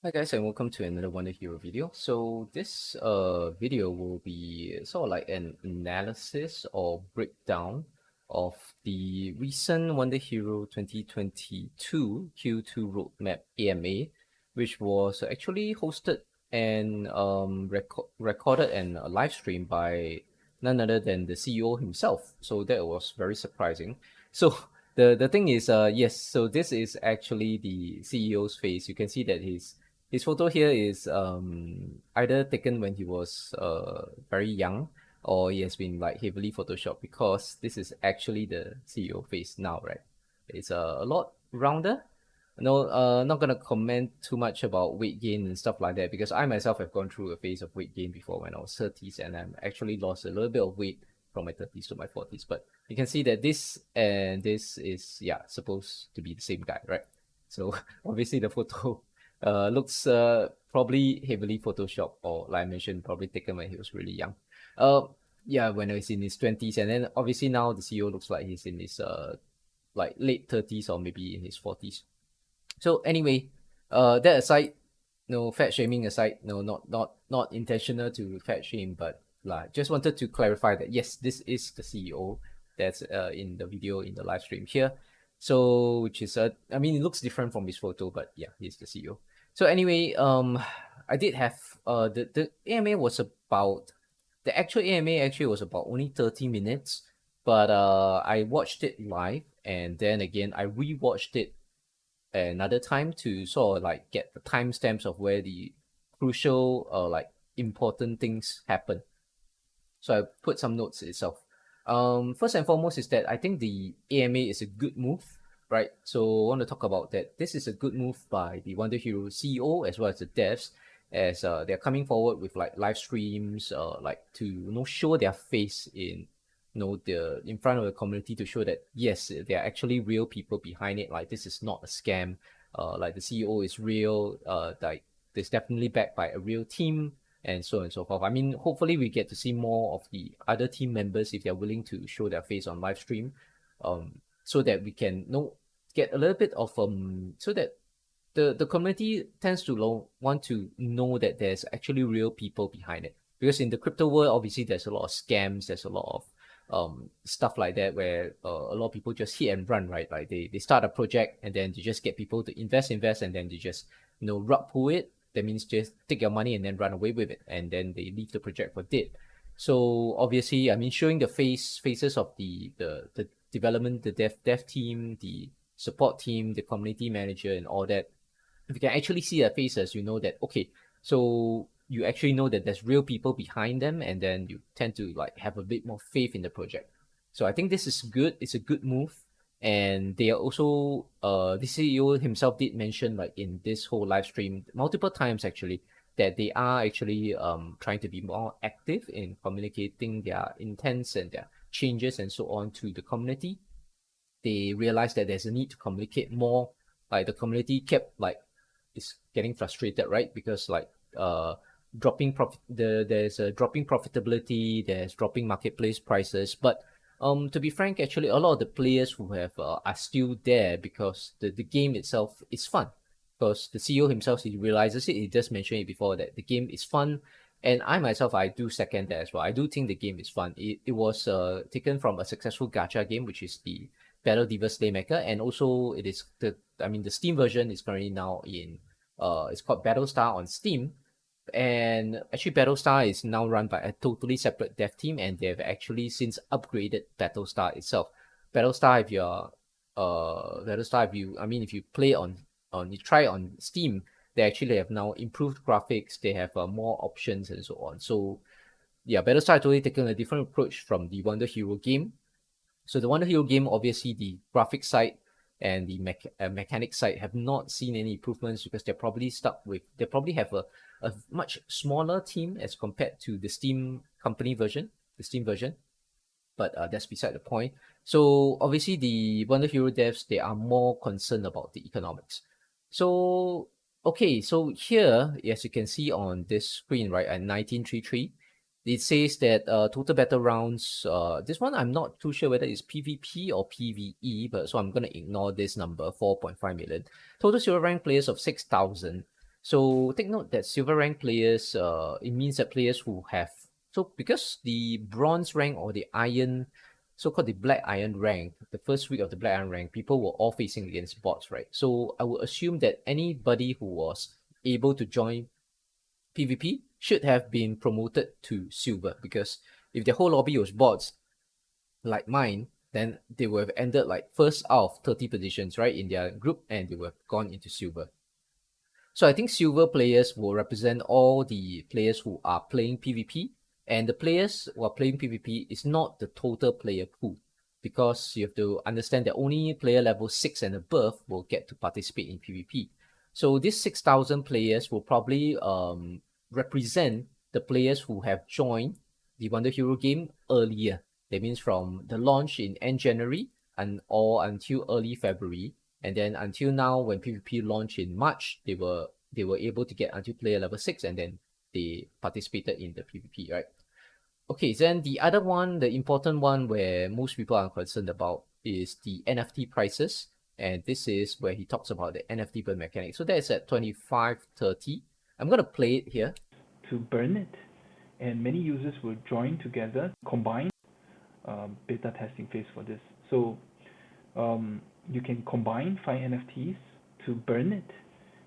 Hi guys, and welcome to another WonderHero video. So this video will be sort of like an analysis or breakdown of the recent WonderHero 2022 Q2 Roadmap AMA, which was actually hosted and recorded and live streamed by none other than the CEO himself. So that was very surprising. So the thing is, yes, so this is actually the CEO's face. You can see that his photo here is either taken when he was very young, or he has been like heavily photoshopped, because this is actually the CEO face now, right? It's a lot rounder. No, not gonna comment too much about weight gain and stuff like that, because I myself have gone through a phase of weight gain before when I was 30s, and I'm actually lost a little bit of weight from my 30s to my 40s. But you can see that this and this is, yeah, supposed to be the same guy, right? So obviously the photo looks probably heavily photoshopped, or like I mentioned, probably taken when he was really young. Uh, yeah, when he was in his 20s, and then obviously now the CEO looks like he's in his like late 30s or maybe in his 40s. So anyway, that aside, no fat shaming aside, no, not intentional to fat shame, but like just wanted to clarify that yes, this is the CEO that's in the video in the live stream here. So which is I mean, it looks different from his photo, but yeah, he's the CEO. So anyway, I did have the AMA was about the actual AMA actually was about only 30 minutes, but I watched it live, and then again I rewatched it another time to sort of like get the timestamps of where the crucial like important things happen. So I put some notes itself. First and foremost is that I think the AMA is a good move, right? So I want to talk about that. This is a good move by the WonderHero CEO as well as the devs, as they're coming forward with like live streams, like to show their face in the in front of the community, to show that yes, there are actually real people behind it. Like this is not a scam. Like the CEO is real. Like it's definitely backed by a real team, and so on and so forth. I mean, hopefully we get to see more of the other team members if they're willing to show their face on live stream, so that we can get a little bit of so that the community tends to want to know that there's actually real people behind it. Because in the crypto world, obviously there's a lot of scams, there's a lot of stuff like that, where a lot of people just hit and run, right? Like they start a project and then they just get people to invest, and then they just rug pull it. That means just take your money and then run away with it, and then they leave the project for dead. So obviously, I mean, showing the faces of the development, the dev team, the support team, the community manager, and all that. If you can actually see their faces, you know that okay, so you actually know that there's real people behind them, and then you tend to like have a bit more faith in the project. So I think this is good. It's a good move. And they are also the CEO himself did mention, like in this whole live stream multiple times actually, that they are actually trying to be more active in communicating their intents and their changes and so on to the community. They realized that there's a need to communicate more. Like the community kept like is getting frustrated, right? Because like dropping profit, there's a dropping profitability, there's dropping marketplace prices. But to be frank, actually a lot of the players who have are still there because the game itself is fun. Because the CEO himself, he realizes it. He just mentioned it before that the game is fun, and I myself, I do second that as well. I do think the game is fun. It was taken from a successful gacha game, which is the Battle Diva Slaymaker, and also it is the Steam version is currently now in it's called Battlestar on Steam. And actually Battlestar is now run by a totally separate dev team, and they've actually since upgraded Battlestar itself. Battlestar, if you're Battlestar, if you play on you try on Steam, they actually have now improved graphics, they have more options and so on. So yeah, Battlestar totally taken a different approach from the WonderHero game. So the WonderHero game, obviously the graphic side and the mechanic side have not seen any improvements, because they probably have a much smaller team as compared to the Steam company version, the Steam version. But that's beside the point. So obviously the WonderHero devs, they are more concerned about the economics. So okay, so here, as you can see on this screen, right, at 1933, it says that total battle rounds, this one I'm not too sure whether it's PvP or PvE, but so I'm going to ignore this number, 4.5 million. Total silver rank players of 6,000. So take note that silver rank players, it means that players who have, so because the bronze rank or the iron, so-called the black iron rank, the first week of the black iron rank, people were all facing against bots, right? So I would assume that anybody who was able to join PvP should have been promoted to silver, because if the whole lobby was bots like mine, then they would have ended like first out of 30 positions, right, in their group, and they would have gone into silver. So I think silver players will represent all the players who are playing PvP, and the players who are playing PvP is not the total player pool, because you have to understand that only player level 6 and above will get to participate in PvP. So these 6,000 players will probably represent the players who have joined the WonderHero game earlier. That means from the launch in end January and or until early February, and then until now, when PvP launched in March, they were able to get until player level 6, and then they participated in the PvP, right? Okay, then the other one, the important one where most people are concerned about, is the NFT prices. And this is where he talks about the NFT burn mechanic. So that is at 25.30. I'm going to play it here. To burn it, and many users will join together, combine beta testing phase for this. So you can combine 5 NFTs to burn it,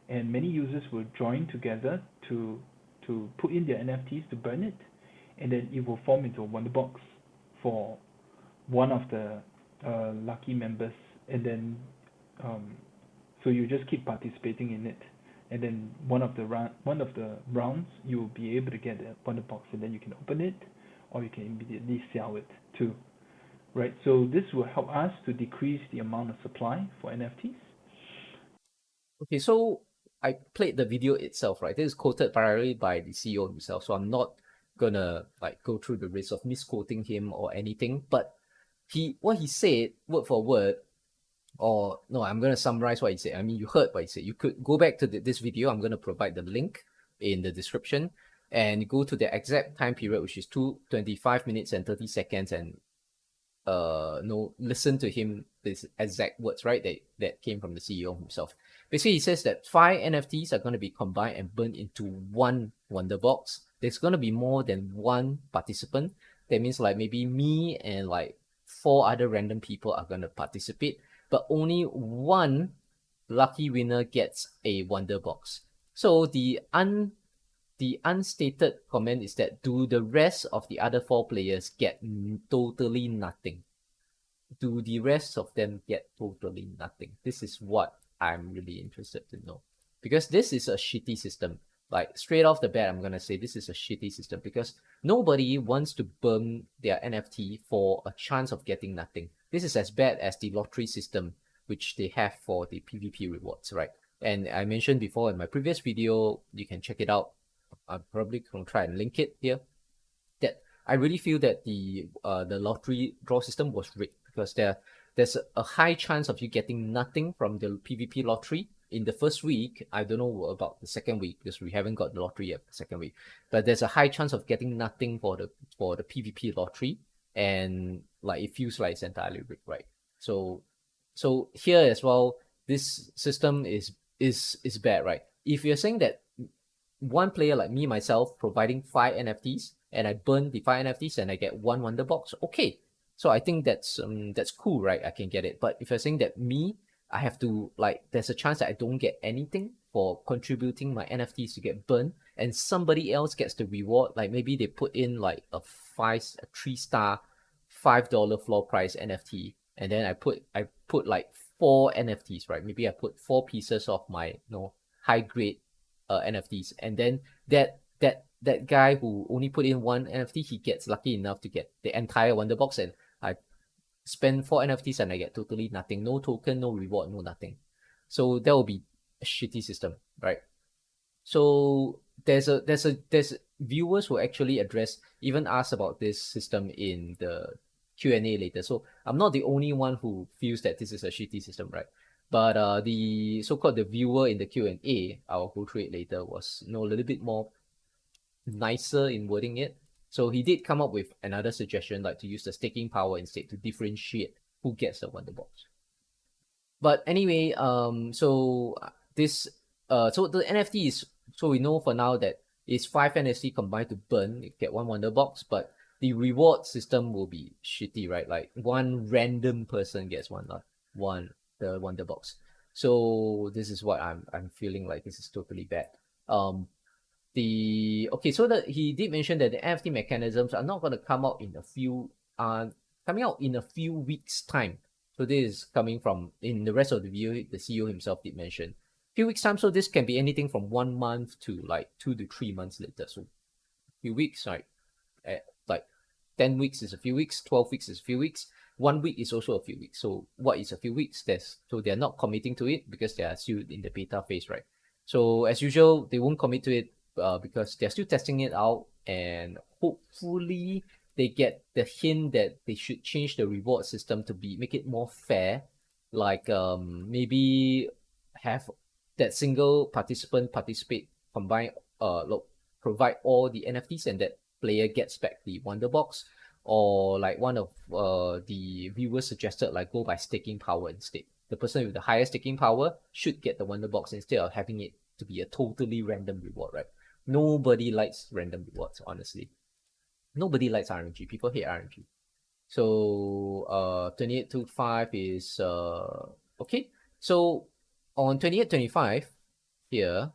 and many users will join together to put in their NFTs to burn it, and then it will form into a wonder box for one of the lucky members, and then so you just keep participating in it, and then one of the rounds you will be able to get a wonder box, and then you can open it, or you can immediately sell it too, right? So this will help us to decrease the amount of supply for NFTs. Okay, so I played the video itself, right? This is quoted primarily by the CEO himself, so I'm not gonna like go through the risk of misquoting him or anything. But what he said word for word, or no, I'm gonna summarize what he said. I mean, you heard what he said. You could go back to this video. I'm gonna provide the link in the description, and go to the exact time period, which is 25 minutes and 30 seconds, and no, listen to him, this exact words, right, that came from the CEO himself. Basically, he says that 5 NFTs are going to be combined and burned into one wonder box. There's going to be more than one participant. That means like maybe me and like 4 other random people are going to participate, but only one lucky winner gets a wonder box. So the unstated comment is that, do the rest of the other 4 players get totally nothing? Do the rest of them get totally nothing? This is what I'm really interested to know, because this is a shitty system. Like straight off the bat, I'm gonna say this is a shitty system, because nobody wants to burn their NFT for a chance of getting nothing. This is as bad as the lottery system which they have for the PvP rewards, right? And I mentioned before in my previous video, you can check it out. I'm probably gonna try and link it here, that I really feel that the lottery draw system was rigged, because there's a high chance of you getting nothing from the PvP lottery in the first week. I don't know about the second week, because we haven't got the lottery yet the second week. But there's a high chance of getting nothing for the PvP lottery, and like it feels like it's entirely rigged, right? So here as well, this system is bad, right? If you're saying that one player like me myself providing 5 NFTs, and I burn the 5 NFTs and I get one wonder box, okay. So I think that's cool, right? I can get it. But if you're saying that me, I have to, like, there's a chance that I don't get anything for contributing my NFTs to get burned, and somebody else gets the reward. Like maybe they put in like a 3-star $5 floor price NFT, and then I put like 4 NFTs, right? Maybe I put 4 pieces of my high grade NFTs, and then that guy who only put in 1 NFT, he gets lucky enough to get the entire wonder box, and I spend 4 NFTs and I get totally nothing, no token, no reward, no nothing. So that will be a shitty system, right? So there's viewers who actually even ask about this system in the Q&A later. So I'm not the only one who feels that this is a shitty system, right? But the so-called the viewer in the Q&A, I'll go through it later, was a little bit more nicer in wording it. So he did come up with another suggestion, like to use the staking power instead to differentiate who gets the wonder box. But anyway, so this so the NFT is, so we know for now that it's 5 NFT combined to burn, you get one wonder box, but the reward system will be shitty, right? Like one random person gets the wonder box. So this is what I'm feeling like this is totally bad. The okay, so that he did mention that the NFT mechanisms are not going to come out in a few coming out in a few weeks time. So this is coming from, in the rest of the video, the CEO himself did mention few weeks time. So this can be anything from 1 month to like 2 to 3 months later. So few weeks, right? Like 10 weeks is a few weeks, 12 weeks is a few weeks, 1 week is also a few weeks. So what is a few weeks? So they're not committing to it because they are still in the beta phase, right? So as usual, they won't commit to it because they're still testing it out, and hopefully they get the hint that they should change the reward system to make it more fair, like maybe have that single participant participate, combine provide all the NFTs, and that player gets back the wonder box, or like one of the viewers suggested, like go by staking power instead. The person with the highest staking power should get the wonder box instead of having it to be a totally random reward, right? Nobody likes random rewards, honestly. Nobody likes RNG. People hate RNG. So 2825 is okay. So on 2825 here,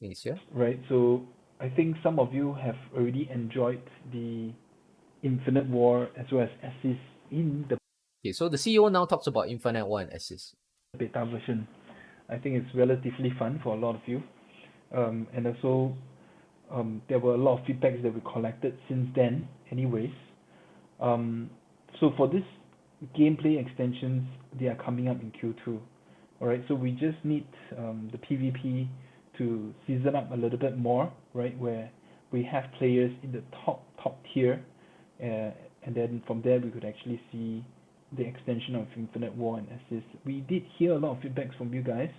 is here. Right. So I think some of you have already enjoyed the Infinite War as well as Assist in the Okay, so the CEO now talks about Infinite War and Assist. beta version. I think it's relatively fun for a lot of you. And also, there were a lot of feedbacks that we collected since then anyways. So for this gameplay extensions, they are coming up in Q2. Alright, so we just need the PvP to season up a little bit more, right, where we have players in the top tier, and then from there we could actually see the extension of Infinite War and Assist. We did hear a lot of feedbacks from you guys.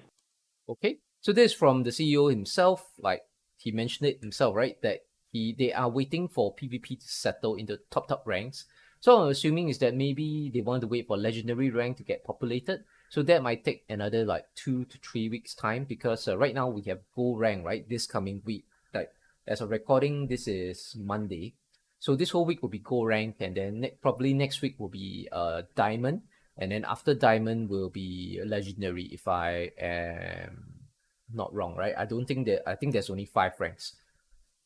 Okay, so this is from the CEO himself, like he mentioned it himself, right? That they are waiting for PvP to settle in the top ranks. So I'm assuming is that maybe they want to wait for legendary rank to get populated. So that might take another like 2 to 3 weeks time, because right now we have gold rank, right? This coming week, like as a recording, this is Monday. So this whole week will be gold rank, and then probably next week will be diamond, and then after diamond will be legendary, if I am not wrong, right? I think there's only 5 ranks.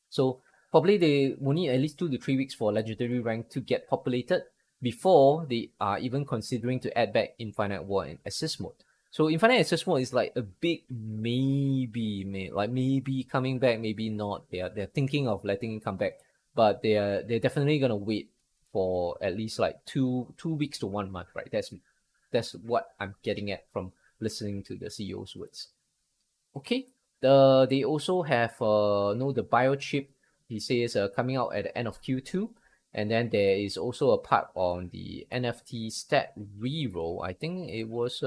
So probably they will need at least 2 to 3 weeks for legendary rank to get populated before they are even considering to add back Infinite War and Assist mode. So Infinite Assist mode is like a big maybe, maybe coming back, maybe not. They're thinking of letting it come back, but they're definitely gonna wait for at least like two weeks to 1 month, right? That's what I'm getting at from listening to the CEO's words. Okay, they also have the biochip. He says coming out at the end of Q2, and then there is also a part on the NFT stat reroll. I think it was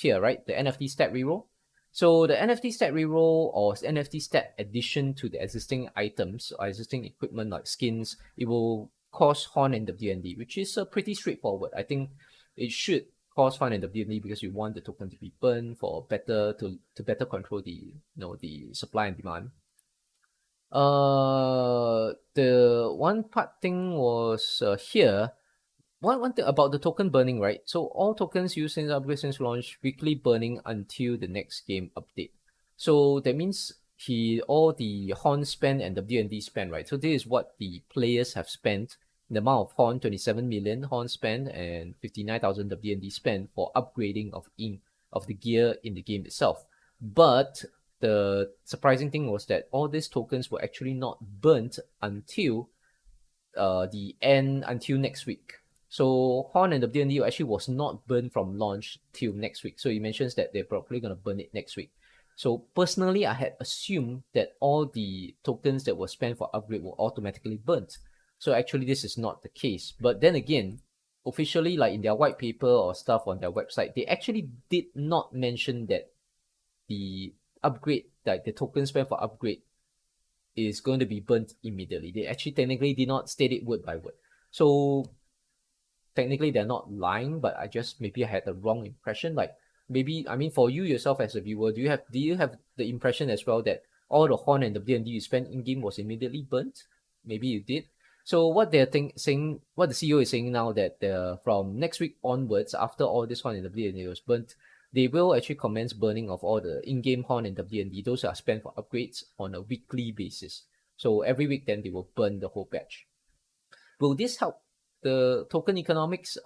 here, right? The NFT stat reroll. So the NFT stat reroll or NFT stat addition to the existing items or existing equipment like skins, it will cost Horn and WND, which is pretty straightforward. I think it should cost Horn and WND because you want the token to be burned for better to better control the the supply and demand. The one part thing was here. One thing about the token burning, right? So all tokens used since upgrade since launch weekly burning until the next game update. So that means all the Horn spend and WND spend, right? So this is what the players have spent. The amount of Horn, 27 million Horn spend and 59,000 WND spend for upgrading of the gear in the game itself. But the surprising thing was that all these tokens were actually not burnt until the end, until next week. So Horn and WND actually was not burned from launch till next week. So he mentions that they're probably going to burn it next week. So personally, I had assumed that all the tokens that were spent for upgrade were automatically burnt. So actually this is not the case. But then again, officially, like in their white paper or stuff on their website, they actually did not mention that the upgrade, like the token spent for upgrade, is going to be burnt immediately. They actually technically did not state it word by word. So technically they're not lying, but maybe I had the wrong impression. Like maybe, I mean, for you yourself as a viewer, do you have the impression as well that all the Horn and the BNB you spent in game was immediately burnt? Maybe you did. So what saying, what the CEO is saying now, that from next week onwards, after all this Horn and the BNB was burnt, they will actually commence burning of all the in-game Horn and WND. Those are spent for upgrades on a weekly basis. So every week, then they will burn the whole batch. Will this help the token economics?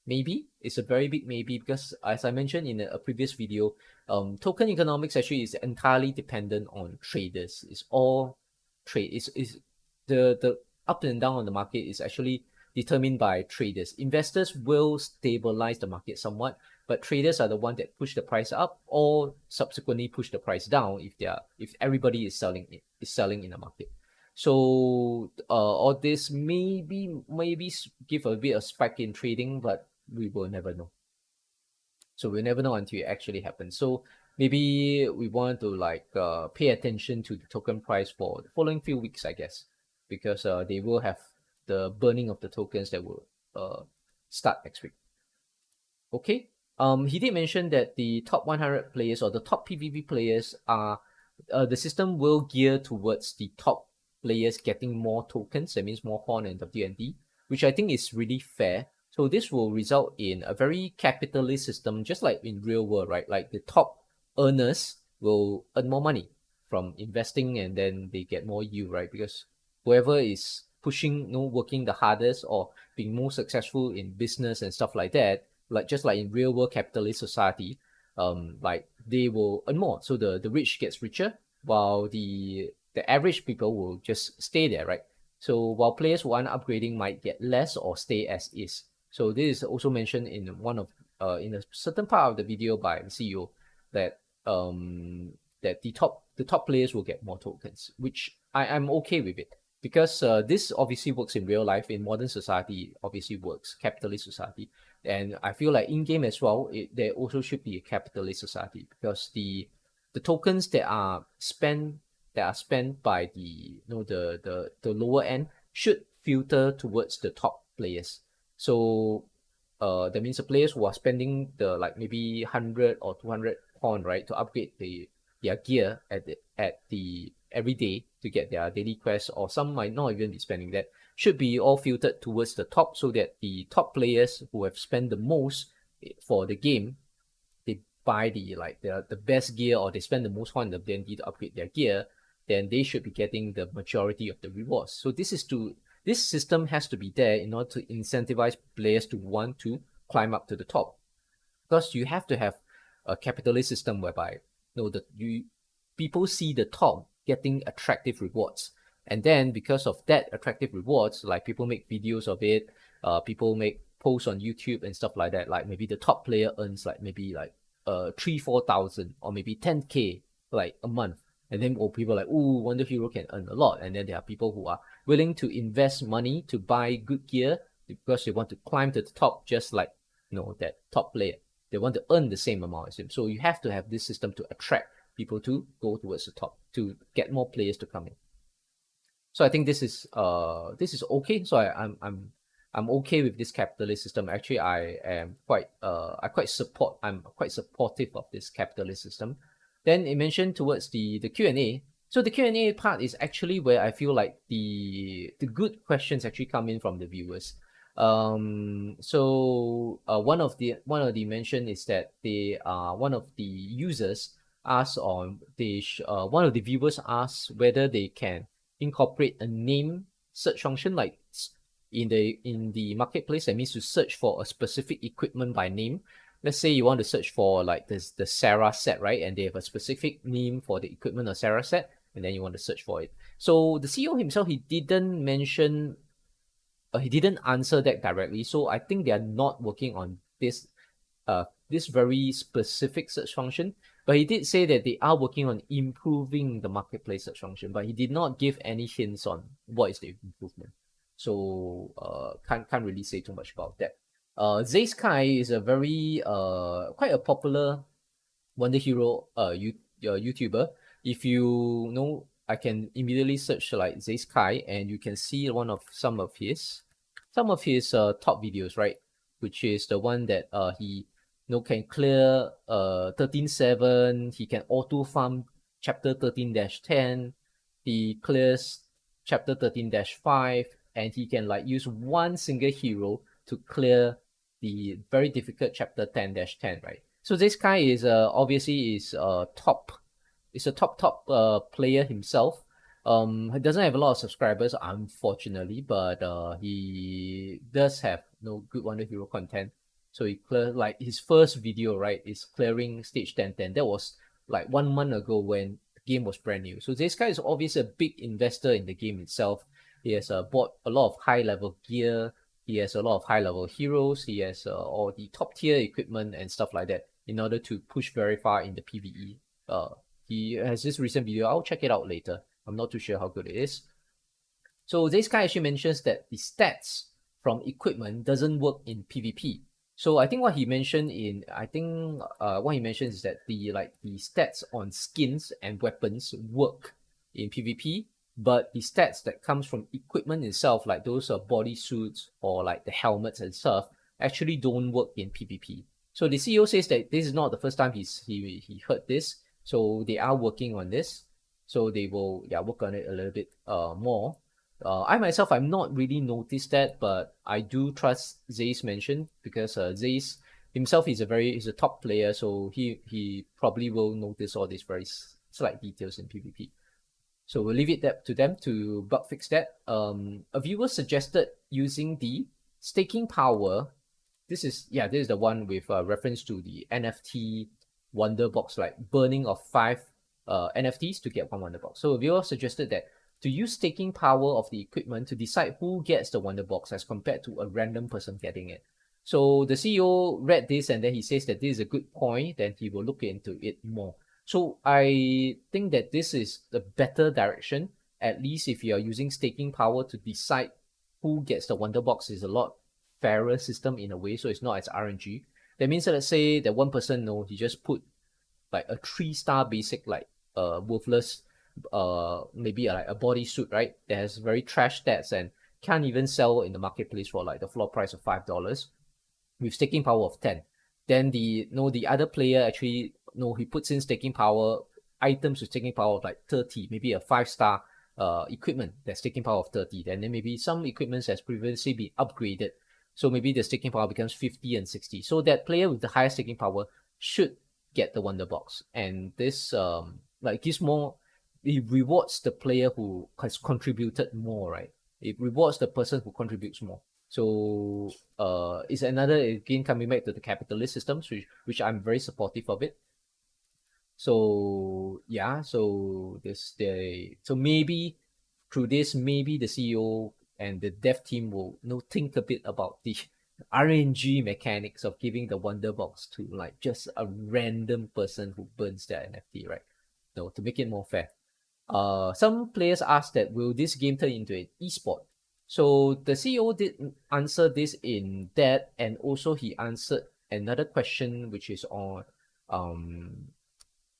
Maybe. It's a very big maybe, because as I mentioned in a previous video, token economics actually is entirely dependent on traders. It's all trade. Is the up and down on the market is actually determined by traders. Investors will stabilize the market somewhat, but traders are the one that push the price up or subsequently push the price down if everybody is selling in the market. So all this maybe give a bit of spike in trading, but we will never know. So we'll never know until it actually happens. So maybe we want to pay attention to the token price for the following few weeks, I guess, because they will have the burning of the tokens that will start next week. Okay. He did mention that the top 100 players or the top PvP players are the system will gear towards the top players getting more tokens. That means more Horn and WND, which I think is really fair. So this will result in a very capitalist system, just like in real world, right? Like the top earners will earn more money from investing, and then they get more yield, right? Because whoever is pushing, working the hardest or being more successful in business and stuff like that, like just like in real world capitalist society, like they will earn more. So the rich gets richer, while the average people will just stay there, right? So while players who aren't upgrading might get less or stay as is. So this is also mentioned in in a certain part of the video by the CEO, that that the top players will get more tokens, which I'm okay with it, because this obviously works in real life. In modern society, obviously works, capitalist society. And I feel like in game as well, there also should be a capitalist society, because the tokens that are spent by the lower end should filter towards the top players. So that means the players who are spending the maybe 100 or 200 Horn, right, to upgrade their gear at the every day to get their daily quest, or some might not even be spending that, should be all filtered towards the top, so that the top players who have spent the most for the game, they buy the best gear, or they spend the most Horn in the BNB to upgrade their gear, then they should be getting the majority of the rewards. So this system has to be there in order to incentivize players to want to climb up to the top, because you have to have a capitalist system whereby people see the top getting attractive rewards, and then because of that attractive rewards, like people make videos of it, people make posts on YouTube and stuff like that. Like maybe the top player earns maybe 3,000-4,000 or maybe 10K a month, and then people are like, oh, WonderHero can earn a lot. And then there are people who are willing to invest money to buy good gear because they want to climb to the top, just like that top player. They want to earn the same amount as him. So you have to have this system to attract people to go towards the top, to get more players to come in. So I think this is okay. So I'm okay with this capitalist system. Actually, I'm quite supportive of this capitalist system. Then it mentioned towards the Q&A. So the Q&A part is actually where I feel like the good questions actually come in from the viewers. So one of the mention is that one of the users asked, or one of the viewers asked whether they can incorporate a name search function, like in the marketplace. That means to search for a specific equipment by name. Let's say you want to search for the Sarah set, right? And they have a specific name for the equipment or Sarah set, and then you want to search for it. So the CEO himself, he didn't mention, he didn't answer that directly. So I think they are not working on this very specific search function. But he did say that they are working on improving the marketplace search function, but he did not give any hints on what is the improvement. So can't really say too much about that. Zaysky is a very quite a popular WonderHero YouTuber. If you know, I can immediately search like Zaysky, and you can see some of his top videos, right? Which is the one that he can clear 13.7. He can auto farm chapter 13-10. He clears chapter 13-5, and he can like use one single hero to clear the very difficult chapter 10-10, right? So this guy is obviously is top. Is a top player himself. He doesn't have a lot of subscribers, unfortunately, but he does have good WonderHero content. So he cleared like his first video, right, is clearing stage 10-10. That was like 1 month ago when the game was brand new. So this guy is obviously a big investor in the game itself. He has bought a lot of high level gear. He has a lot of high level heroes. He has all the top tier equipment and stuff like that in order to push very far in the PvE. He has this recent video. I'll check it out later. I'm not too sure how good it is. So this guy actually mentions that the stats from equipment doesn't work in PvP. So I think what he mentioned what he mentions is that the stats on skins and weapons work in PvP, but the stats that comes from equipment itself, like those body suits or like the helmets and stuff, actually don't work in PvP. So the CEO says that this is not the first time he heard this. So they are working on this. So they will work on it a little bit more. I myself, I'm not really noticed that, but I do trust Zay's mention because Zay's himself is a top player, so he probably will notice all these very slight details in PvP. So we'll leave it to them to bug fix that. A viewer suggested using the staking power. This is the one with reference to the NFT Wonder Box, like burning of 5 NFTs to get one Wonder Box. So a viewer suggested that to use staking power of the equipment to decide who gets the Wonder Box as compared to a random person getting it. So the CEO read this and then he says that this is a good point, then he will look into it more. So I think that this is the better direction. At least if you are using staking power to decide who gets the Wonder Box, is a lot fairer system in a way, so it's not as RNG. That means that let's say that one person he just put like a 3-star basic like worthless maybe like a bodysuit, right, that has very trash stats and can't even sell in the marketplace for like the floor price of $5 with staking power of 10. Then the other player actually he puts in staking power items with staking power of like 30, maybe a 5-star equipment that's staking power of 30. And then maybe some equipment has previously been upgraded, so maybe the staking power becomes 50 and 60. So that player with the highest staking power should get the Wonder Box. And this gives more, it rewards the player who has contributed more, right? It rewards the person who contributes more. So it's another, again, coming back to the capitalist systems, which I'm very supportive of it. So so maybe through this, maybe the CEO and the dev team will think a bit about the RNG mechanics of giving the Wonder Box to like just a random person who burns their NFT, right? To make it more fair. Some players asked that will this game turn into an esport? So the CEO did answer this in that, and also he answered another question which is on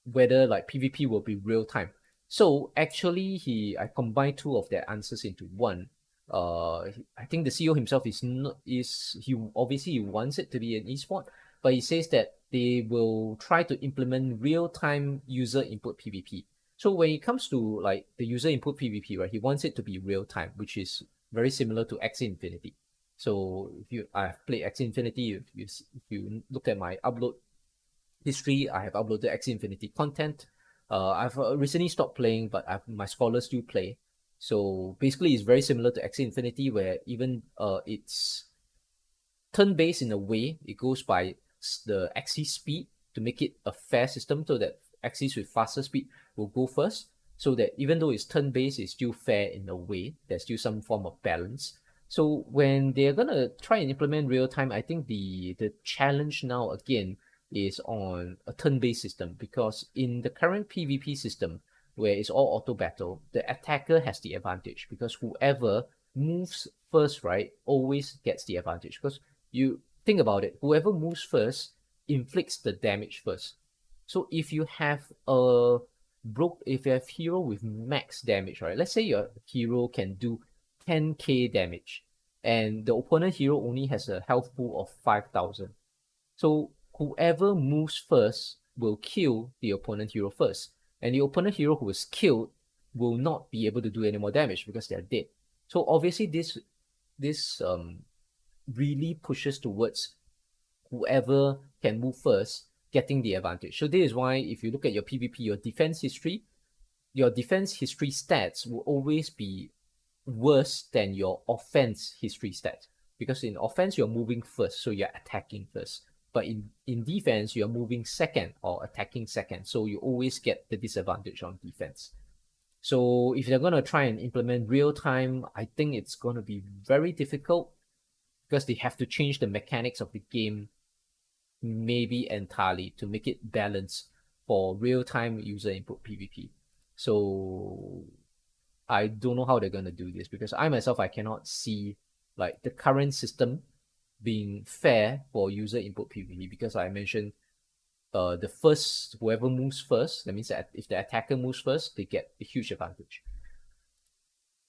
whether like PvP will be real time. So actually I combined two of their answers into one. I think the CEO himself he obviously wants it to be an esport, but he says that they will try to implement real-time user input PvP. So when it comes to like the user input PvP, right, he wants it to be real-time, which is very similar to Axie Infinity. So I've played Axie Infinity, if you look at my upload history, I have uploaded Axie Infinity content. I've recently stopped playing, but my scholars still play. So basically, it's very similar to Axie Infinity, where even it's turn-based in a way. It goes by the axis speed to make it a fair system, so that axis with faster speed will go first. So that even though it's turn-based, it's still fair in a way. There's still some form of balance. So when they're gonna try and implement real time, I think the challenge now again is on a turn-based system, because in the current PvP system where it's all auto battle, the attacker has the advantage because whoever moves first, right, always gets the advantage. Because you think about it, whoever moves first inflicts the damage first. So if you have hero with max damage, right, let's say your hero can do 10k damage and the opponent hero only has a health pool of 5,000. So whoever moves first will kill the opponent hero first. And the opponent hero who is killed will not be able to do any more damage because they're dead. So obviously this really pushes towards whoever can move first getting the advantage. So this is why if you look at your PvP, your defense history stats will always be worse than your offense history stats. Because in offense, you're moving first, so you're attacking first. But in defense, you're moving second or attacking second. So you always get the disadvantage on defense. So if they're going to try and implement real time, I think it's going to be very difficult because they have to change the mechanics of the game maybe entirely to make it balanced for real time user input PvP. So I don't know how they're going to do this because I myself, I cannot see like the current system being fair for user input PvP because I mentioned the first, whoever moves first, that means that if the attacker moves first, they get a huge advantage.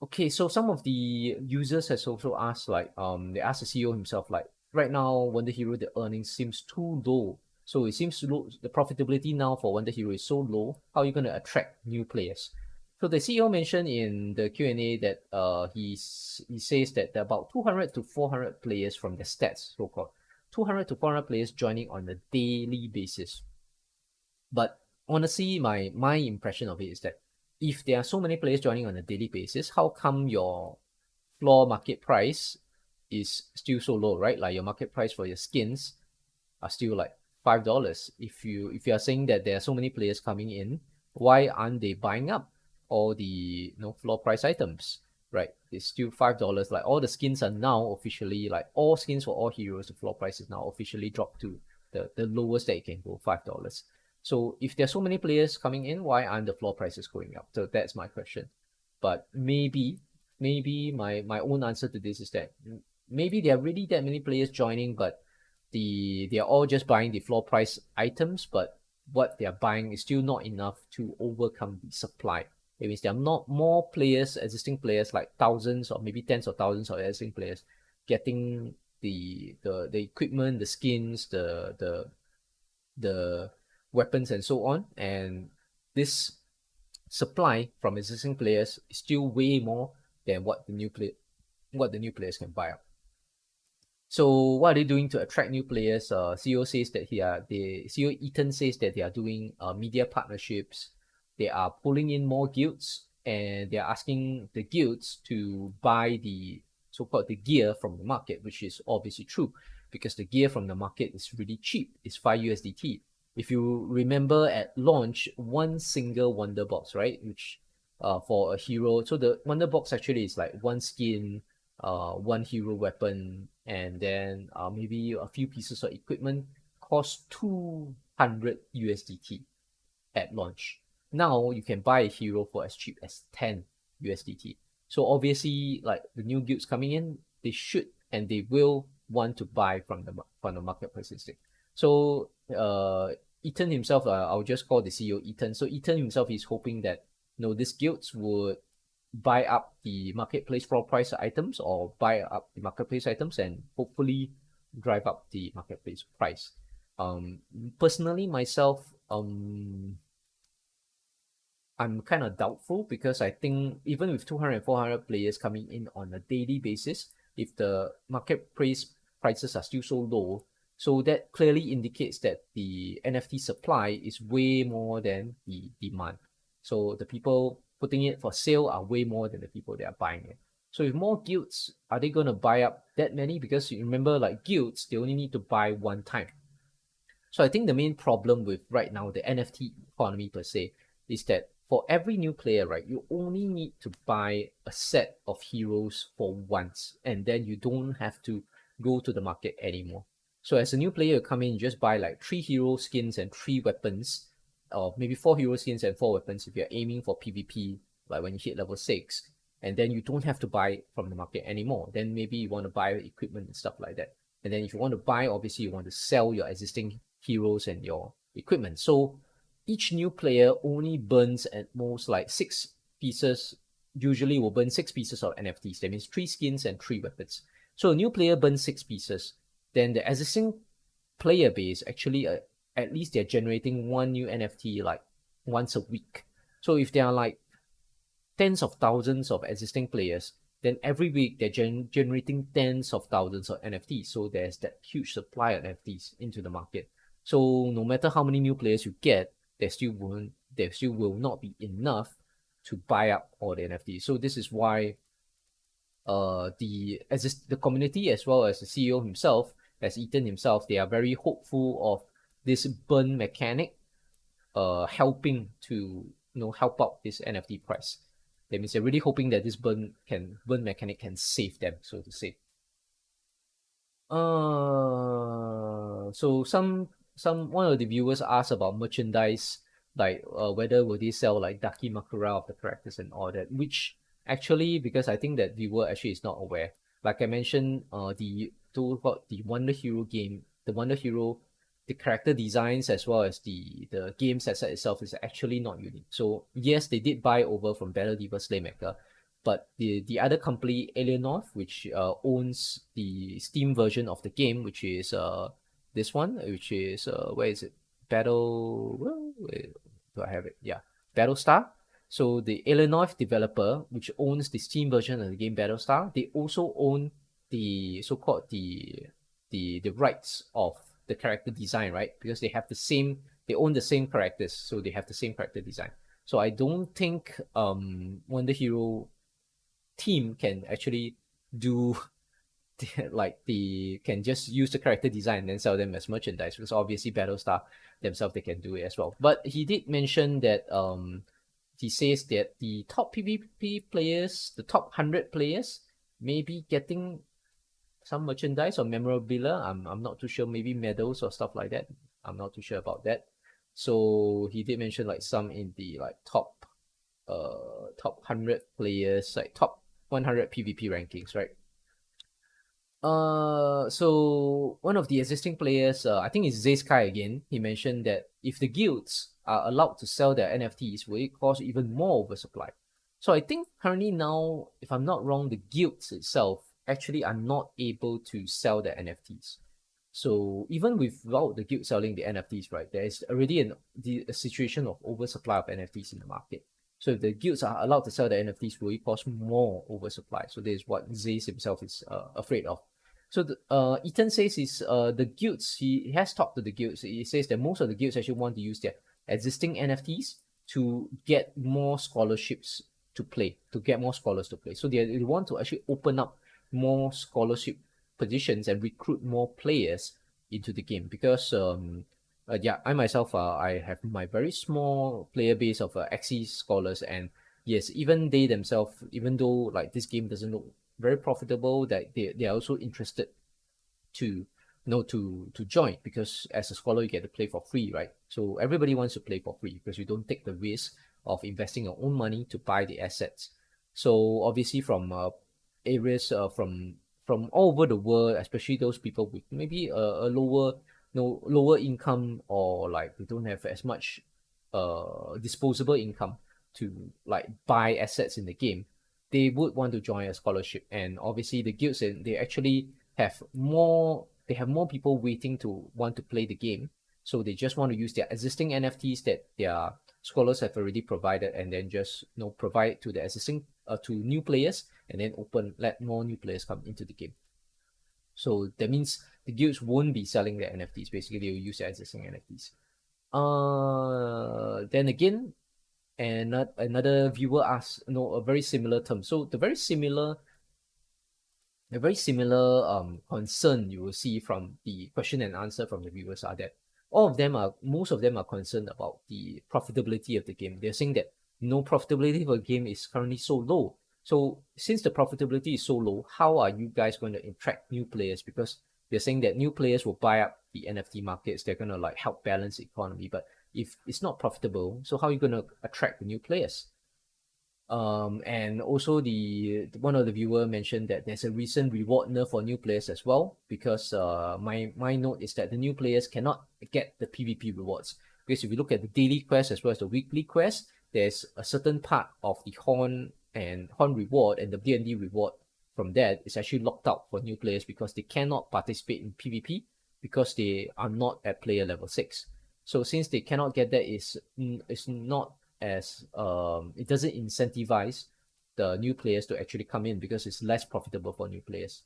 Okay, so some of the users has also asked like, they asked the CEO himself like, right now, WonderHero, the earnings seems too low. So it seems low, the profitability now for WonderHero is so low. How are you going to attract new players? So the CEO mentioned in the Q&A that he says that there are about 200 to 400 players from the stats, so-called 200 to 400 players joining on a daily basis. But honestly, my impression of it is that if there are so many players joining on a daily basis, how come your floor market price is still so low, right? Like your market price for your skins are still like $5. If you are saying that there are so many players coming in, why aren't they buying up all the floor price items? Right? It's still $5. Like all the skins are now officially, like all skins for all heroes, the floor price is now officially dropped to the lowest that it can go, $5. So if there's so many players coming in, why aren't the floor prices going up? So that's my question. But maybe my own answer to this is that maybe there are really that many players joining, but they're all just buying the floor price items, but what they're buying is still not enough to overcome the supply. It means there are not more players, existing players, like thousands or maybe tens of thousands of existing players getting the equipment, the skins, the weapons and so on. And this supply from existing players is still way more than what the new players can buy up. So what are they doing to attract new players? CEO says that CEO Ethan says that they are doing media partnerships. They are pulling in more guilds and they are asking the guilds to buy the so-called the gear from the market, which is obviously true because the gear from the market is really cheap. It's 5 USDT. If you remember at launch, one single Wonder Box, right? Which for a hero, so the Wonder Box actually is like one skin, one hero weapon, and then maybe a few pieces of equipment, cost 200 USDT at launch. Now you can buy a hero for as cheap as 10 USDT. So obviously, like the new guilds coming in, they should and they will want to buy from the marketplace instead. So Ethan himself, I'll just call the CEO Ethan. So Ethan himself is hoping that these guilds would buy up the marketplace floor price items or buy up the marketplace items and hopefully drive up the marketplace price. Personally, myself, I'm kind of doubtful because I think even with 200 400 players coming in on a daily basis, if the marketplace prices are still so low, so that clearly indicates that the NFT supply is way more than the demand. So the people putting it for sale are way more than the people that are buying it. So if more guilds, are they going to buy up that many? Because you remember, like guilds, they only need to buy one time. So I think the main problem with right now the NFT economy per se is that for every new player, right, you only need to buy a set of heroes for once, and then you don't have to go to the market anymore. So as a new player, you come in, you just buy like 3 hero skins and 3 weapons, or maybe 4 hero skins and 4 weapons if you're aiming for PvP, like when you hit level 6, and then you don't have to buy from the market anymore. Then maybe you want to buy equipment and stuff like that. And then if you want to buy, obviously you want to sell your existing heroes and your equipment. So each new player only burns at most like 6 pieces, usually will burn 6 pieces of NFTs. That means 3 skins and 3 weapons. So a new player burns 6 pieces. Then the existing player base actually at least they're generating one new NFT like once a week. So if there are like tens of thousands of existing players, then every week they're generating tens of thousands of NFTs. So there's that huge supply of NFTs into the market. So no matter how many new players you get, there still will not be enough to buy up all the NFTs. So this is why the community as well as the CEO himself, as Ethan himself, they are very hopeful of this burn mechanic helping to help out this NFT price. That means they're really hoping that this burn mechanic can save them, so to say. So one of the viewers asked about merchandise, like whether will they sell like Dakimakura of the characters and all that, which actually, because I think that viewer actually is not aware. Like I mentioned, the WonderHero game, the WonderHero, the character designs as well as the game set itself is actually not unique. So yes, they did buy over from Battle Diva Slaymaker, but the other company, Alienov, which owns the Steam version of the game, which is this one, which is where is it? Do I have it? Yeah, Battlestar. So the Alienov developer, which owns the Steam version of the game Battlestar, they also own the so-called the rights of the character design, right? Because they own the same characters, so they have the same character design. So I don't think WonderHero team can actually do can just use the character design and then sell them as merchandise, because obviously Battlestar themselves they can do it as well. But he did mention that he says that the top PvP players, the top 100 players, may be getting some merchandise or memorabilia. I'm not too sure, maybe medals or stuff like that. I'm not too sure about that. So he did mention like some in the like top 100 players, like top 100 PvP rankings, right? So one of the existing players, I think it's Zaysky again. He mentioned that if the guilds are allowed to sell their NFTs, will it cause even more oversupply? So I think currently now, if I'm not wrong, the guilds itself actually are not able to sell their NFTs. So even without the guild selling the NFTs, right, there is already a situation of oversupply of NFTs in the market. So if the guilds are allowed to sell the NFTs, will it cause more oversupply? So this is what Zays himself is afraid of. So Ethan says the guilds, he has talked to the guilds. He says that most of the guilds actually want to use their existing NFTs to get more scholarships to play, to get more scholars to play. So they want to actually open up more scholarship positions and recruit more players into the game, because yeah, I myself I have my very small player base of Axis scholars, and yes, even they themselves, even though like this game doesn't look very profitable, that they are also interested to to join, because as a scholar you get to play for free, right? So everybody wants to play for free because you don't take the risk of investing your own money to buy the assets. So obviously from areas from all over the world, especially those people with maybe a lower income, or like they don't have as much disposable income to like buy assets in the game, they would want to join a scholarship. And obviously the guilds, they actually have more people waiting to want to play the game, so they just want to use their existing NFTs that their scholars have already provided, and then just provide to the existing to new players, and then let more new players come into the game. So that means the guilds won't be selling their NFTs. Basically, they will use their existing NFTs. Then again, and another viewer asked, a very similar term. So the very similar concern you will see from the question and answer from the viewers are that most of them are concerned about the profitability of the game. They're saying that no profitability for the game is currently so low. So since the profitability is so low, how are you guys going to attract new players? Because they're saying that new players will buy up the NFT markets. They're going to like help balance the economy. But if it's not profitable, so how are you going to attract the new players? And also one of the viewer mentioned that there's a recent reward nerf for new players as well, because my note is that the new players cannot get the PvP rewards, because if you look at the daily quest as well as the weekly quest, there's a certain part of the horn reward and the BNB reward from that is actually locked out for new players, because they cannot participate in PvP because they are not at player level 6. So since they cannot get that, it's not as it doesn't incentivize the new players to actually come in because it's less profitable for new players.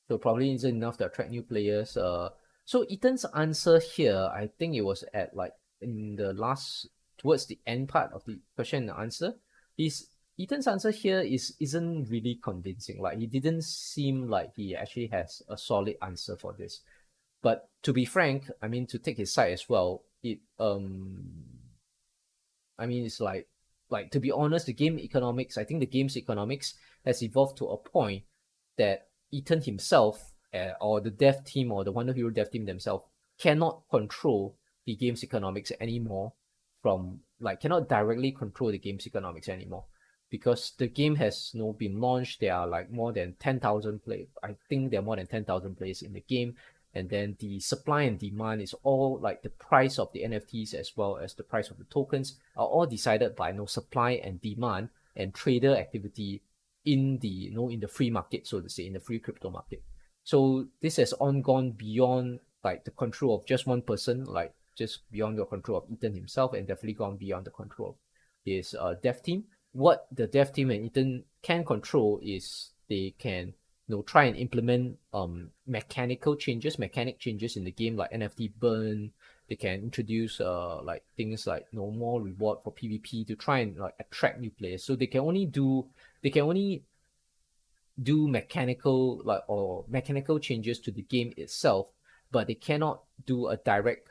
So probably isn't enough to attract new players. So Ethan's answer here, I think it was at like in the last, towards the end part of the question and answer, is Ethan's answer here isn't really convincing. Like, he didn't seem like he actually has a solid answer for this. But to be frank, I mean, to take his side as well, I mean, it's like to be honest, the game economics, I think the game's economics has evolved to a point that Ethan himself, or the dev team or the WonderHero dev team themselves cannot control the game's economics anymore, from like cannot directly control the game's economics anymore, because the game has been launched. There are like more than 10,000 players. I think there are more than 10,000 players in the game. And then the supply and demand is all like the price of the NFTs as well as the price of the tokens are all decided by supply and demand and trader activity in the in the free market, so to say, in the free crypto market. So this has gone beyond like the control of just one person, like just beyond the control of Ethan himself, and definitely gone beyond the control of his dev team. What the dev team and Ethan can control is they can try and implement mechanic changes in the game, like NFT burn. They can introduce like things like more reward for PvP to try and like attract new players. So they can only do mechanical changes to the game itself, but they cannot do a direct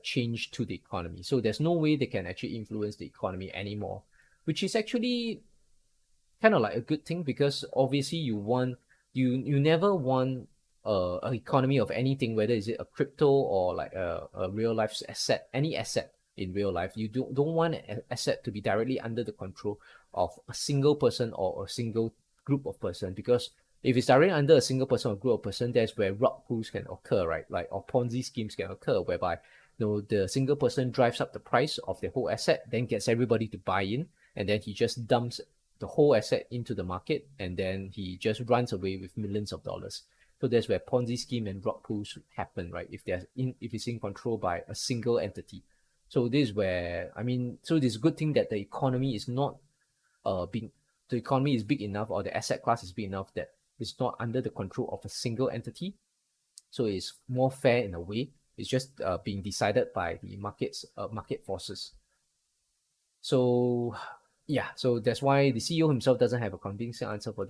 change to the economy. So there's no way they can actually influence the economy anymore, which is actually kind of like a good thing, because obviously you never want an economy of anything, whether is it a crypto or like a real life asset, any asset in real life. You don't want an asset to be directly under the control of a single person or a single group of person, because if it's directly under a single person or group of person, that's where rug pulls can occur, right? Like, or Ponzi schemes can occur, whereby the single person drives up the price of the whole asset, then gets everybody to buy in, and then he just dumps the whole asset into the market, and then he just runs away with millions of dollars. So that's where Ponzi scheme and rug pulls happen, right? If it's in control by a single entity. So this is where, I mean, so this good thing that the economy is not the economy is big enough, or the asset class is big enough, that it's not under the control of a single entity. So it's more fair in a way. It's just being decided by the market forces. So yeah, so that's why the CEO himself doesn't have a convincing answer for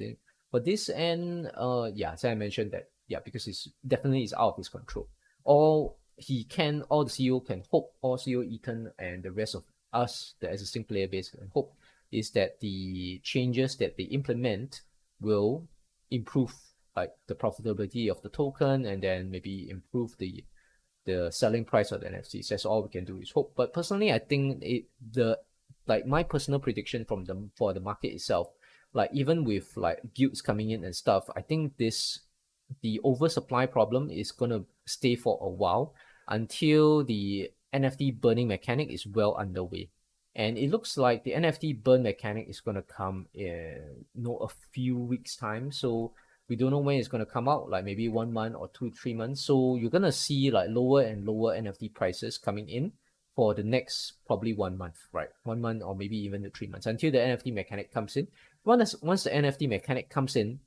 this. And yeah, as I mentioned that, yeah, because it's definitely is out of his control. All the CEO can hope, all CEO Ethan and the rest of us, the existing player base, can hope, is that the changes that they implement will improve like the profitability of the token, and then maybe improve the selling price of the NFTs. That's all we can do is hope. But personally, I think my personal prediction for the market itself, like even with like guilds coming in and stuff, I think the oversupply problem is gonna stay for a while, until the NFT burning mechanic is well underway. And it looks like the NFT burn mechanic is gonna come in a few weeks time. So we don't know when it's going to come out, like maybe 1 month or 2-3 months. So you're going to see like lower and lower NFT prices coming in for the next probably 1 month, right? 1 month or maybe even the 3 months, until the NFT mechanic comes in. Once the NFT mechanic comes in,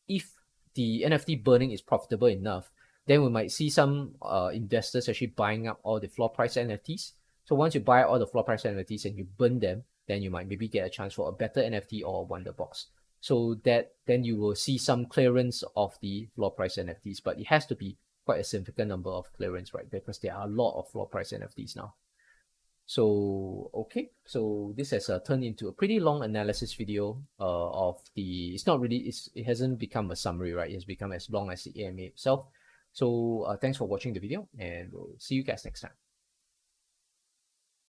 if the NFT burning is profitable enough, then we might see some investors actually buying up all the floor price NFTs. So once you buy all the floor price NFTs and you burn them, then you might maybe get a chance for a better NFT or a wonder box. So that then you will see some clearance of the floor price NFTs, but it has to be quite a significant number of clearance, right? Because there are a lot of floor price NFTs now. So okay, so this has turned into a pretty long analysis video of it's not really, it hasn't become a summary, right? It's become as long as the AMA itself. So thanks for watching the video, and we'll see you guys next time.